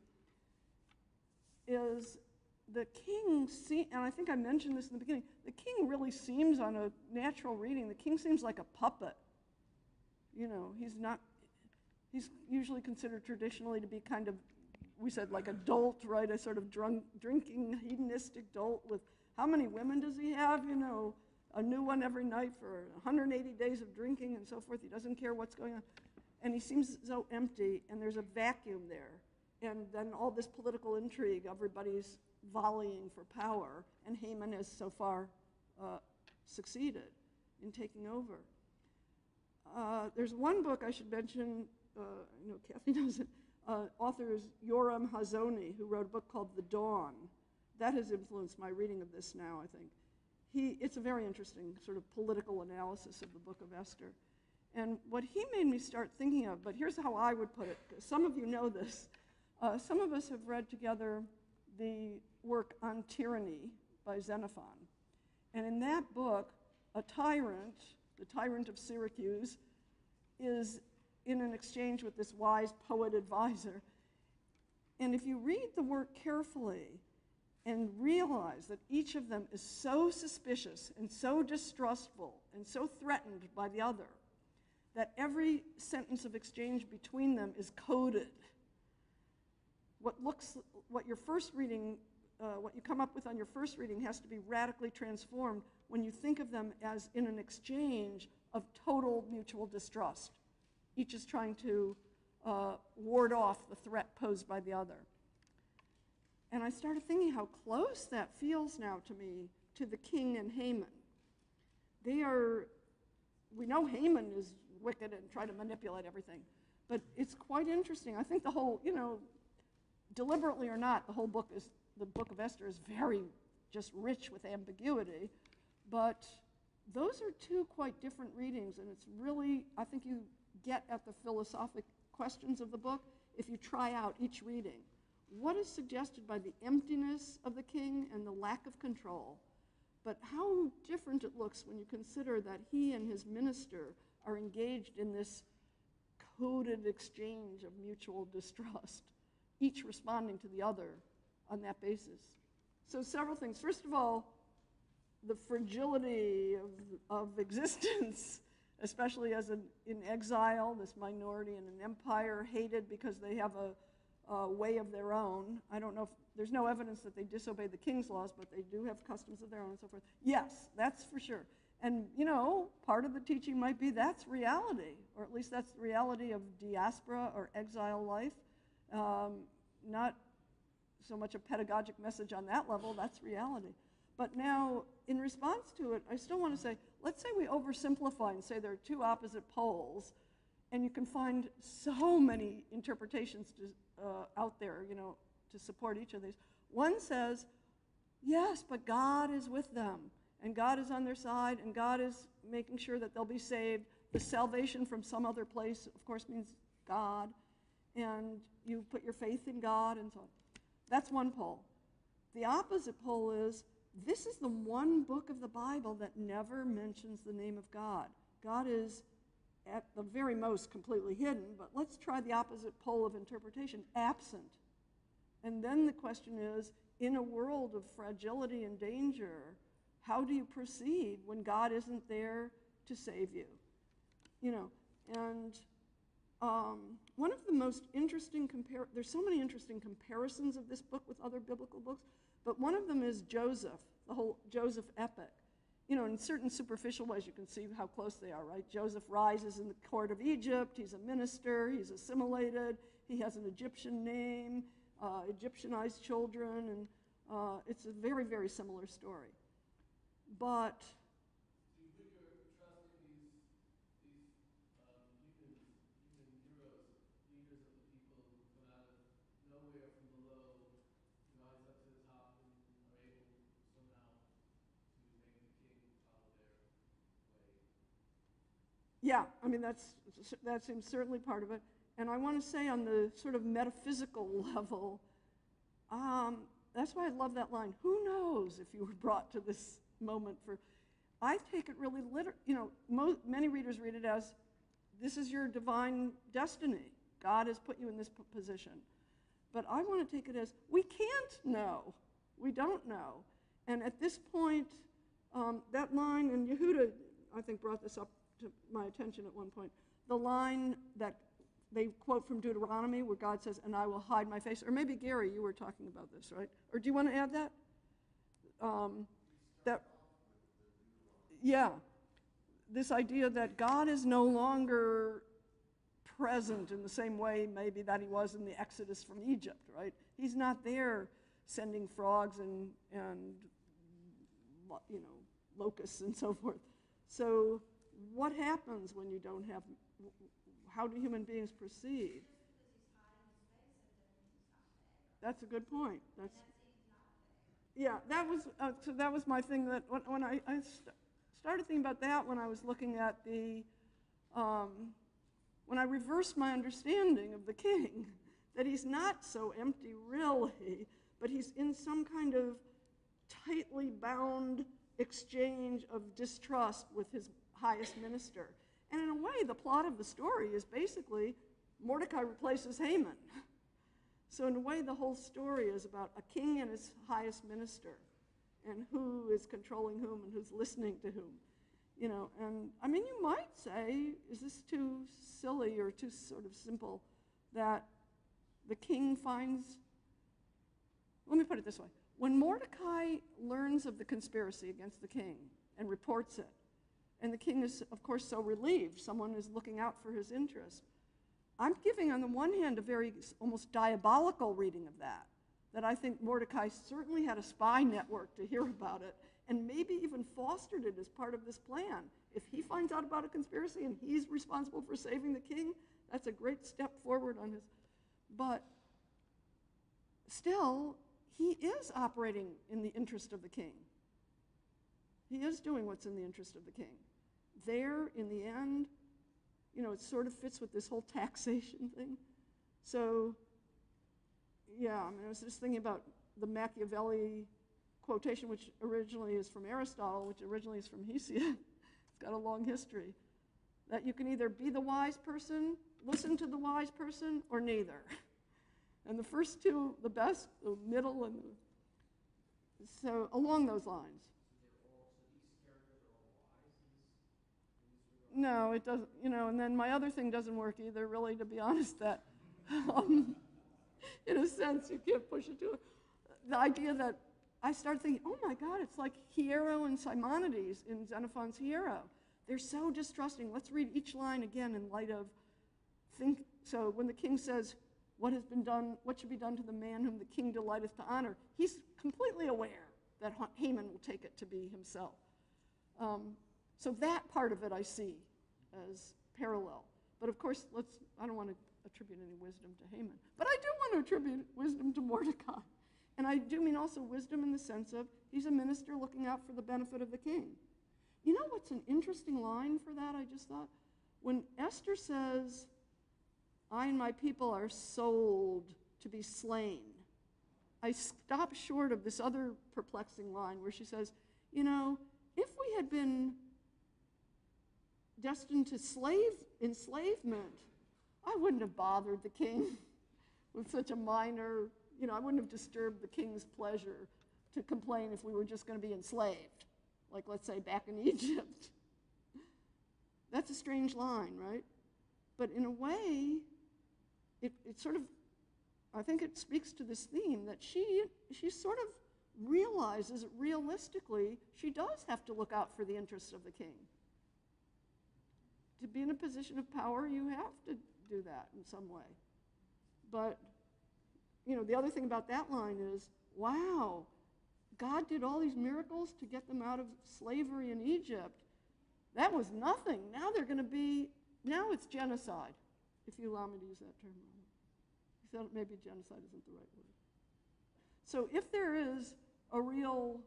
is the king, and I think I mentioned this in the beginning, the king really seems, on a natural reading, the king seems like a puppet. He's usually considered traditionally to be kind of, we said, like a dolt, right? A sort of drinking, hedonistic dolt with, how many women does he have? A new one every night for 180 days of drinking and so forth. He doesn't care what's going on. And he seems so empty, and there's a vacuum there. And then all this political intrigue, everybody's volleying for power, and Haman has so far succeeded in taking over. There's one book I should mention, I know Kathy knows it, author is Yoram Hazony, who wrote a book called The Dawn. That has influenced my reading of this now, I think. It's a very interesting sort of political analysis of the book of Esther. And what he made me start thinking of, but here's how I would put it, because some of you know this. Some of us have read together the work on tyranny by Xenophon. And in that book, a tyrant, the tyrant of Syracuse, is in an exchange with this wise poet advisor. And if you read the work carefully and realize that each of them is so suspicious and so distrustful and so threatened by the other, that every sentence of exchange between them is coded. What your first reading, what you come up with on your first reading has to be radically transformed when you think of them as in an exchange of total mutual distrust. Each is trying to ward off the threat posed by the other. And I started thinking how close that feels now to me to the king and Haman. We know Haman is wicked and try to manipulate everything, but it's quite interesting. I think the whole, deliberately or not, the book of Esther is very just rich with ambiguity, but those are two quite different readings, and it's really, I think you get at the philosophic questions of the book if you try out each reading. What is suggested by the emptiness of the king and the lack of control, but how different it looks when you consider that he and his minister are engaged in this coded exchange of mutual distrust, each responding to the other on that basis. So several things. First of all, the fragility of existence, especially as in exile, this minority in an empire hated because they have a way of their own. I don't know if there's no evidence that they disobey the king's laws, but they do have customs of their own and so forth. Yes, that's for sure. And, part of the teaching might be that's reality, or at least that's the reality of diaspora or exile life. Not so much a pedagogic message on that level, that's reality. But now, in response to it, I still want to say, let's say we oversimplify and say there are two opposite poles, and you can find so many interpretations out there, to support each of these. One says, yes, but God is with them, and God is on their side, and God is making sure that they'll be saved. the salvation from some other place, of course, means God, and you put your faith in God and so on. That's one pole. The opposite pole is, this is the one book of the Bible that never mentions the name of God. God is at the very most completely hidden, but let's try the opposite pole of interpretation, absent. And then the question is, in a world of fragility and danger, how do you proceed when God isn't there to save you? You know, and one of the most interesting, there's so many interesting comparisons of this book with other biblical books, but one of them is Joseph, the whole Joseph epic. You know, in certain superficial ways, you can see how close they are, right? Joseph rises in the court of Egypt. He's a minister. He's assimilated. He has an Egyptian name, Egyptianized children, and it's a very, very similar story. But do you put your trust in these human heroes, leaders of the people who come out of nowhere from below, rise up to the top, and are able somehow to make the king follow their way? yeah, I mean, that seems certainly part of it. And I want to say on the sort of metaphysical level, that's why I love that line. Who knows if you were brought to this moment for... I take it really literally. You know, many readers read it as, this is your divine destiny. God has put you in this position. But I want to take it as, we can't know. We don't know. And at this point, that line, and Yehuda, I think, brought this up to my attention at one point, the line that they quote from Deuteronomy where God says, and I will hide my face. Or maybe, Gary, you were talking about this, right? Or do you want to add that? Yeah. This idea that God is no longer present in the same way maybe that he was in the Exodus from Egypt, right? He's not there sending frogs and you know, locusts and so forth. So what happens when you don't have, how do human beings proceed? That's a good point. Yeah, that was so that was my thing, that when I started thinking about that when I was looking at the when I reversed my understanding of the king, that he's not so empty really, but he's in some kind of tightly bound exchange of distrust with his highest minister. And in a way, the plot of the story is basically Mordecai replaces Haman. So in a way, the whole story is about a king and his highest minister, and who is controlling whom and who's listening to whom. You know, and I mean, you might say, is this too silly or too sort of simple, that the king finds, let me put it this way. When Mordecai learns of the conspiracy against the king and reports it, and the king is, of course, so relieved, someone is looking out for his interest, I'm giving, on the one hand, a very almost diabolical reading of that I think Mordecai certainly had a spy network to hear about it, and maybe even fostered it as part of this plan. If he finds out about a conspiracy and he's responsible for saving the king, that's a great step forward on his... But still, he is operating in the interest of the king. He is doing what's in the interest of the king. There, in the end, you know, it sort of fits with this whole taxation thing. So, yeah, I mean, I was just thinking about the Machiavelli quotation, which originally is from Aristotle, which originally is from Hesiod. It's got a long history. That you can either be the wise person, listen to the wise person, or neither. And the first two, the best, the middle, and so along those lines. No, it doesn't, you know, and then my other thing doesn't work either, really, to be honest, that in a sense you can't push it to it. The idea that I started thinking, oh my God, it's like Hiero and Simonides in Xenophon's Hiero. They're so distrusting. Let's read each line again in light of so when the king says, what should be done to the man whom the king delighteth to honor, he's completely aware that Haman will take it to be himself. So that part of it I see as parallel. But of course, I don't want to attribute any wisdom to Haman. But I do want to attribute wisdom to Mordecai. And I do mean also wisdom in the sense of he's a minister looking out for the benefit of the king. You know what's an interesting line for that, I just thought? When Esther says, I and my people are sold to be slain, I stop short of this other perplexing line where she says, if we had been destined to enslavement, I wouldn't have bothered the king with such a minor, I wouldn't have disturbed the king's pleasure to complain if we were just going to be enslaved, like let's say back in Egypt. That's a strange line, right? But in a way, it sort of, I think it speaks to this theme that she sort of realizes that realistically she does have to look out for the interests of the king. To be in a position of power, you have to do that in some way. But, the other thing about that line is, wow, God did all these miracles to get them out of slavery in Egypt. That was nothing. Now now it's genocide, if you allow me to use that term. You said maybe genocide isn't the right word. So if there is a real,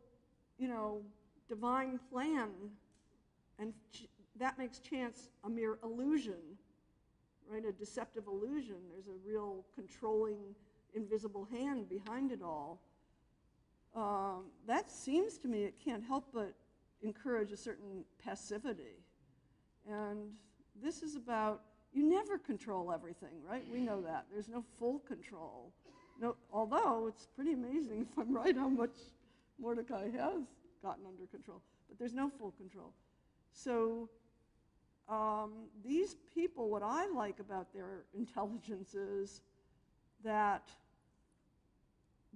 divine plan, and that makes chance a mere illusion, right, a deceptive illusion, there's a real controlling, invisible hand behind it all, that seems to me it can't help but encourage a certain passivity. And this is about, you never control everything, right? We know that. There's no full control. No, although it's pretty amazing, if I'm right, how much Mordecai has gotten under control. But there's no full control. So these people, what I like about their intelligence is that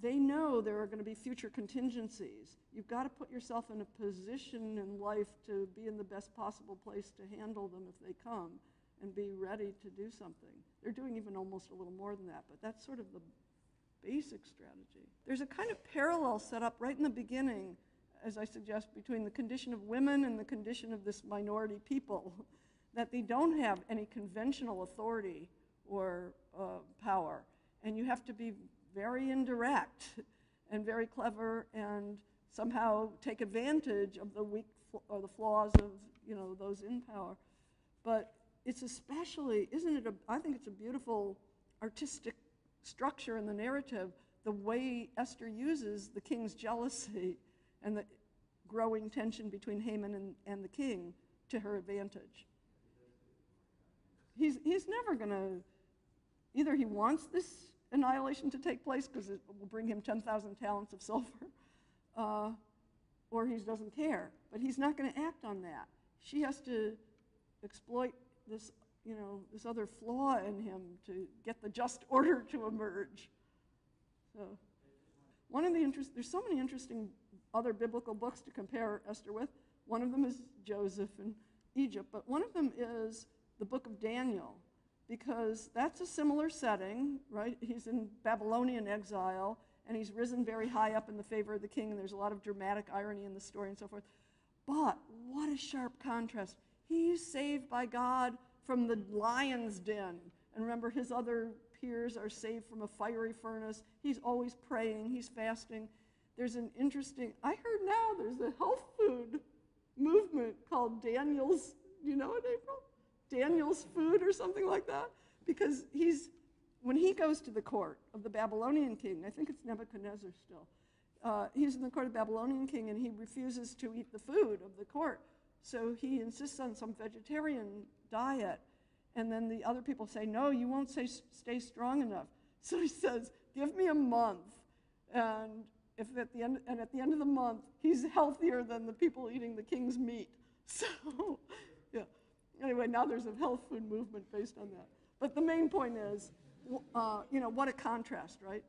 they know there are going to be future contingencies. You've got to put yourself in a position in life to be in the best possible place to handle them if they come and be ready to do something. They're doing even almost a little more than that, but that's sort of the basic strategy. There's a kind of parallel set up right in the beginning, as I suggest, between the condition of women and the condition of this minority people, that they don't have any conventional authority or power, and you have to be very indirect and very clever and somehow take advantage of the weak or the flaws of those in power. But it's especially, I think it's a beautiful artistic structure in the narrative, the way Esther uses the king's jealousy and the growing tension between Haman and the king to her advantage. He's never going to, either he wants this annihilation to take place because it will bring him 10,000 talents of silver, or he doesn't care. But he's not going to act on that. She has to exploit this, this other flaw in him to get the just order to emerge. So, there's so many interesting other biblical books to compare Esther with. One of them is Joseph in Egypt, but one of them is the book of Daniel, because that's a similar setting, right? He's in Babylonian exile, and he's risen very high up in the favor of the king, and there's a lot of dramatic irony in the story and so forth. But what a sharp contrast. He's saved by God from the lion's den. And remember, his other peers are saved from a fiery furnace. He's always praying. He's fasting. There's an interesting, I heard now there's a health food movement called Daniel's, do you know it, April? Daniel's food or something like that. Because when he goes to the court of the Babylonian king, I think it's Nebuchadnezzar still, he's in the court of the Babylonian king and he refuses to eat the food of the court. So he insists on some vegetarian diet. And then the other people say, no, you won't stay strong enough. So he says, give me a month. And at the end of the month, he's healthier than the people eating the king's meat. So, yeah. Anyway, now there's a health food movement based on that. But the main point is, what a contrast, right?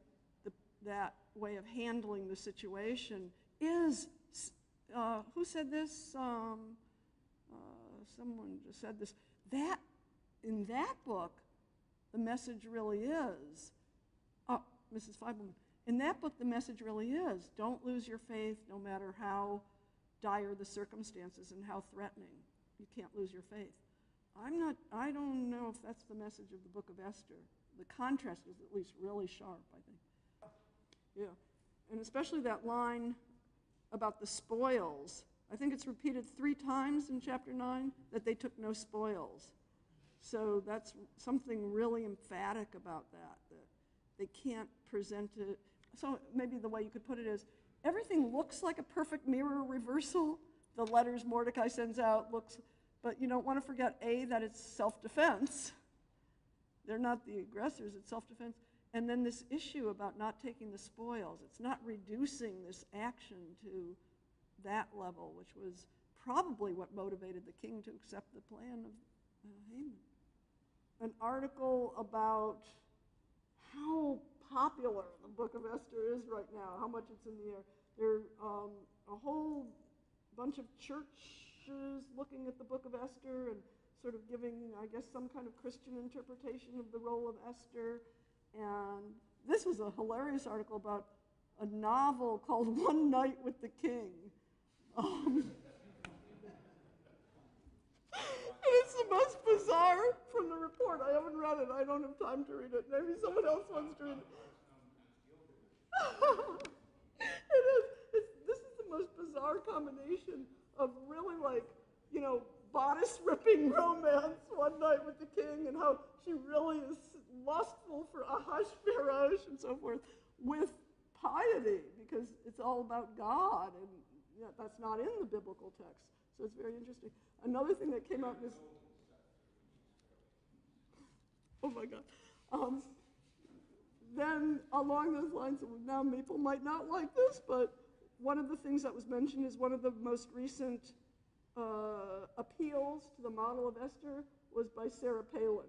That way of handling the situation is, who said this? Someone just said this. That, in that book, the message really is, Mrs. Feibelman, in that book, the message really is, don't lose your faith no matter how dire the circumstances and how threatening. You can't lose your faith. I don't know if that's the message of the book of Esther. The contrast is at least really sharp, I think. Yeah, and especially that line about the spoils. I think it's repeated 3 times in chapter 9 that they took no spoils. So that's something really emphatic about that they can't present it. So maybe the way you could put it is, everything looks like a perfect mirror reversal. The letters Mordecai sends out but you don't want to forget, A, that it's self-defense. They're not the aggressors, it's self-defense. And then this issue about not taking the spoils. It's not reducing this action to that level, which was probably what motivated the king to accept the plan of Haman. An article about how popular the Book of Esther is right now, how much it's in the air. There are a whole bunch of churches looking at the Book of Esther and sort of giving, I guess, some kind of Christian interpretation of the role of Esther. And this was a hilarious article about a novel called One Night with the King. It's the most bizarre from the report. I haven't read it. I don't have time to read it. Maybe someone else wants to read it. It is. This is the most bizarre combination of really bodice-ripping romance, One Night with the King, and how she really is lustful for Ahasuerus and so forth, with piety, because it's all about God, and that's not in the biblical text. So it's very interesting. Another thing that came out in this... Oh my God. Then along those lines, now people might not like this, but one of the things that was mentioned is one of the most recent appeals to the model of Esther was by Sarah Palin.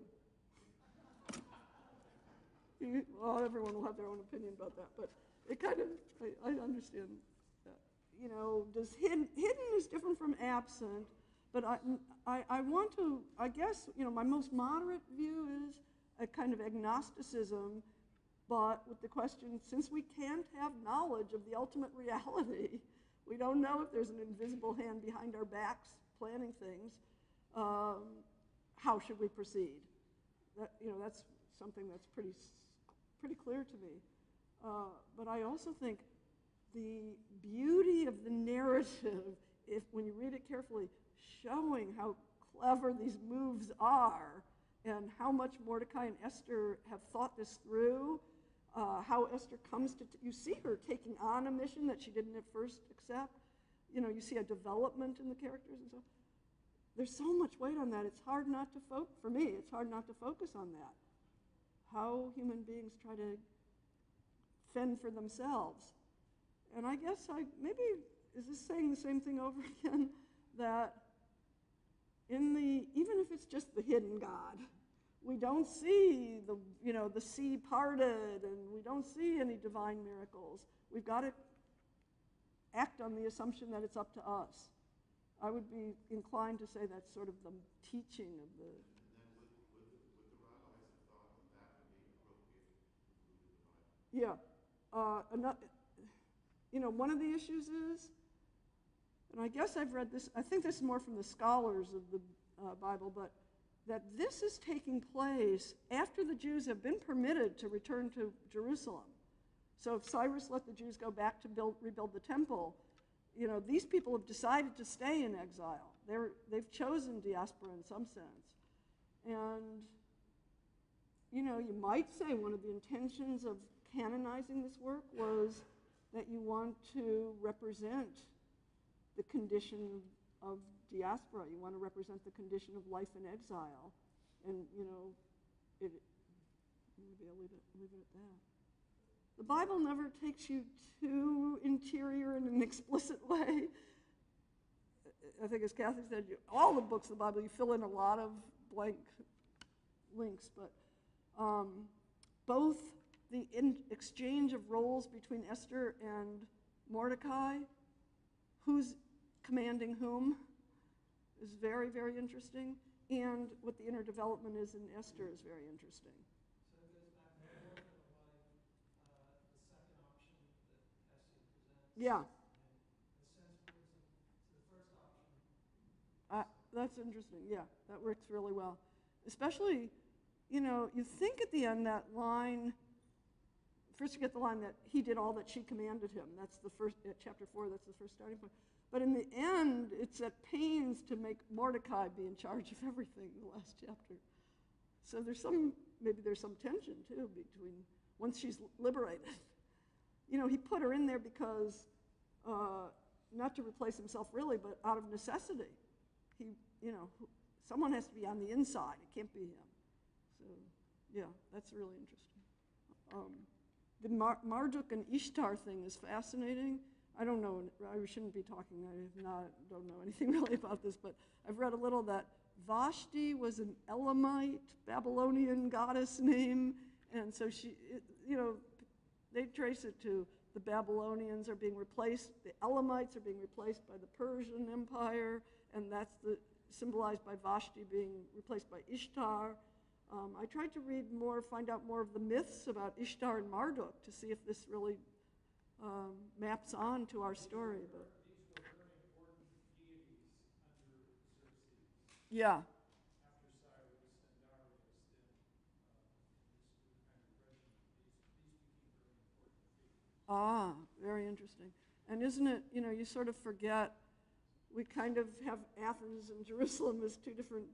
Well, everyone will have their own opinion about that, but it kind of, I understand that. Does hidden is different from absent, but I want to, I guess, my most moderate view is a kind of agnosticism, but with the question, since we can't have knowledge of the ultimate reality, we don't know if there's an invisible hand behind our backs planning things, how should we proceed? That's something that's pretty clear to me. But I also think the beauty of the narrative, when you read it carefully, showing how clever these moves are and how much Mordecai and Esther have thought this through, how Esther comes to, you see her taking on a mission that she didn't at first accept. You see a development in the characters and so on. There's so much weight on that. It's hard not to for me, it's hard not to focus on that. How human beings try to fend for themselves. And I guess maybe, is this saying the same thing over again? That even if it's just the hidden God, we don't see the sea parted, and we don't see any divine miracles. We've got to act on the assumption that it's up to us. I would be inclined to say that's sort of the teaching of the... And then with the rabbis have thought that would be appropriate to include in the Bible. One of the issues is, and I guess I've read this, I think this is more from the scholars of the Bible, but that this is taking place after the Jews have been permitted to return to Jerusalem. So if Cyrus let the Jews go back to rebuild the temple, these people have decided to stay in exile. They've chosen diaspora in some sense. And, you might say one of the intentions of canonizing this work was that you want to represent the condition of diaspora. You want to represent the condition of life in exile. And, maybe I'll leave it at that. The Bible never takes you too interior in an explicit way. I think, as Kathy said, all the books of the Bible, you fill in a lot of blank links, but both the exchange of roles between Esther and Mordecai, who's commanding whom, is very, very interesting, and what the inner development is in Esther is very interesting. So it goes back to more of the second option that Esther presents. Yeah. And the sense to the first option. That's interesting. Yeah, that works really well. Especially, you think at the end that line, first you get the line that he did all that she commanded him. That's the first, at chapter 4, that's the first starting point. But in the end, it's at pains to make Mordecai be in charge of everything in the last chapter. So maybe there's some tension too between once she's liberated. He put her in there because, not to replace himself really, but out of necessity. Someone has to be on the inside. It can't be him. So, yeah, that's really interesting. The Marduk and Ishtar thing is fascinating. I don't know, I shouldn't be talking, don't know anything really about this, but I've read a little that Vashti was an Elamite Babylonian goddess name, and so they trace it to the Babylonians are being replaced, the Elamites are being replaced by the Persian Empire, and that's symbolized by Vashti being replaced by Ishtar. I tried to read more, find out more of the myths about Ishtar and Marduk to see if this really maps on to our story. But these were very important deities under Xerxes. Yeah. After Cyrus and Darius, then this kind of regimen, these became very important figures. Ah, very interesting. And isn't it, you sort of forget, we kind of have Athens and Jerusalem as two different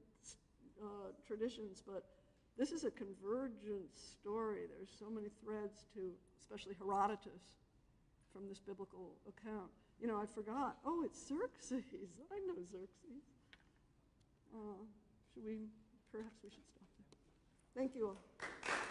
traditions, but this is a convergent story. There's so many threads to, especially Herodotus, from this biblical account. I forgot. Oh, it's Xerxes. I know Xerxes. Perhaps we should stop there. Thank you all.